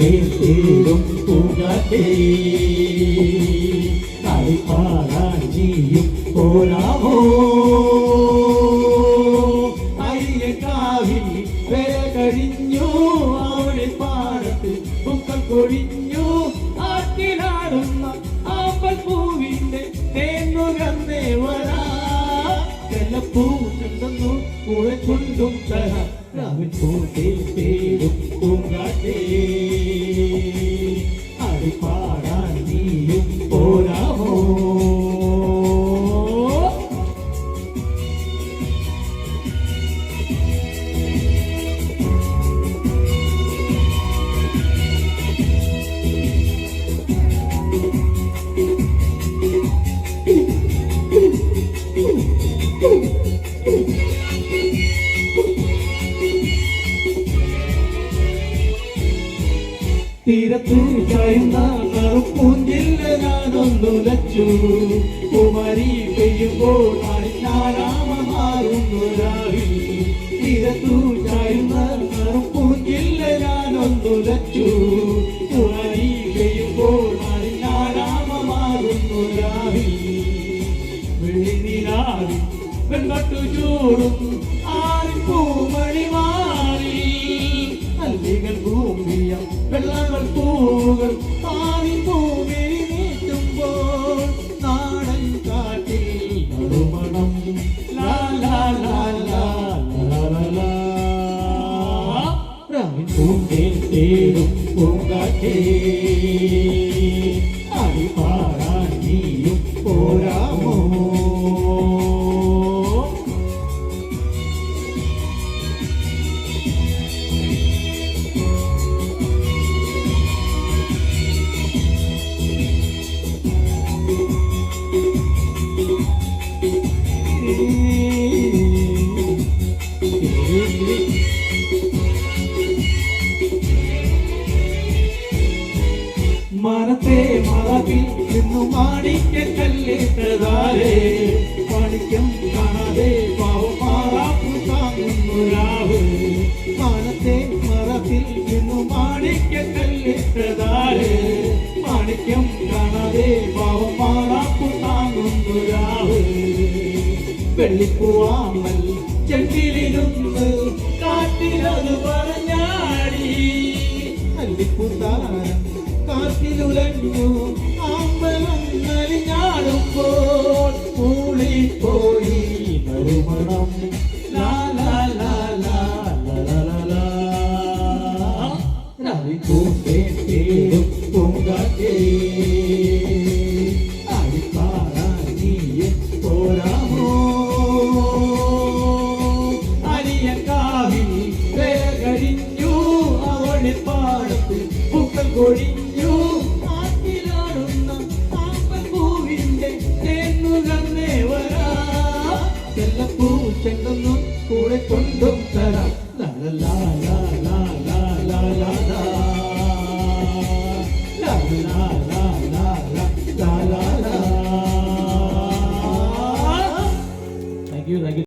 തേടും പൂങ്കാറ്റേ കളിപ്പാടാൻ നീയും പോരാമോ അയ്യക്കാവിൽ വര കഴിഞ്ഞു അവിടെ പാടത്ത് പൂക്കൾ കൊഴിഞ്ഞു ആറ്റിലാടുന്ന ആമ്പൽ പൂവിന്റെ തേന്നുകർന്നേ വരാ ചെല്ലപ്പൂ ചെന്നു കൂടെ കൊണ്ടും തരാം രാവിൽ പൂത്തേ തേടും പൂങ്കാറ്റേ അടിപ്പാടാൻ നീയും പോരാമോ തീരത്തു ചായുന്ന കറുപ്പൂഞ്ചില്ല ഞാനൊന്നുലച്ചു കുമരി പെയ്യുമ്പോൾ നാരാമമാറുന്നു രാവിൽ തീരത്തു ചായുന്ന കറുപ്പൂഞ്ചില്ല ഞാനൊന്നുലച്ചു കുമരി പെയ്യുമ്പോൾ നാരാമമാറുന്നു രാവിൽ വെള്ളിനിലാവിൽ വെൺപട്ടു ചൂടും ആറിപ്പൂമണി മാറി അല്ലികൾ ഭൂമിയ വെള്ളങ്ങൾ പൂകൾ പാറി ഭൂമി നീട്ടുമ്പോൾ നാടൻ കാട്ടിൽ നറുമണം ലാ ലാ ലാ ലാ ലാ ലാ രാവിൻ പൂന്തേ തേടും പൂങ്കാറ്റേ അടിപ്പാടാൻ നീയും പോരാമോ മനത്തെ മറവിൽ നിന്നു മാണിക്കല്ലിട്ടതാരേ മാണിക്യം കാണാതെ പാവമാറാപ്പു താങ്ങുന്നു രാവ് മനത്തെ മറവിൽ നിന്നു മാണിക്കല്ലിട്ടതാരേ മാണിക്യം കാണാതെ പാവമാറാപ്പു താങ്ങുന്നു രാവ് വെള്ളിപ്പൂവാമൽ ചെണ്ടിലിരുന്ന് കാറ്റിലത് പറഞ്ഞാടി അല്ലിപ്പൂത്താരം കാറ്റിലുലഞ്ഞു ആമ്പലം നലിഞ്ഞാടുമ്പോൾ പൂളിപ്പോയി നറുമണം ലാ ലാ ലാ ലാ ലാ ലാ രാവിൽ പൂത്തേ തേടും പൂങ്കാറ്റേ അടിപ്പാടാൻ നീയും പോരാമോ അരിയക്കാവിൽ വര കഴിഞ്ഞു അവളിൽ പാടത്ത് പൂക്കൾ കൊഴിഞ്ഞു ആറ്റിലാടുന്ന ആമ്പൽ പൂവിന്റെ തേന്നുകർന്നേ വരാ ചെല്ലപ്പൂ ചെന്നു കൂടെ കൊണ്ടും തരാം ലാ ലാ ലാ ലാ ലാ ലാ ലാ ലാ ലാ ലാ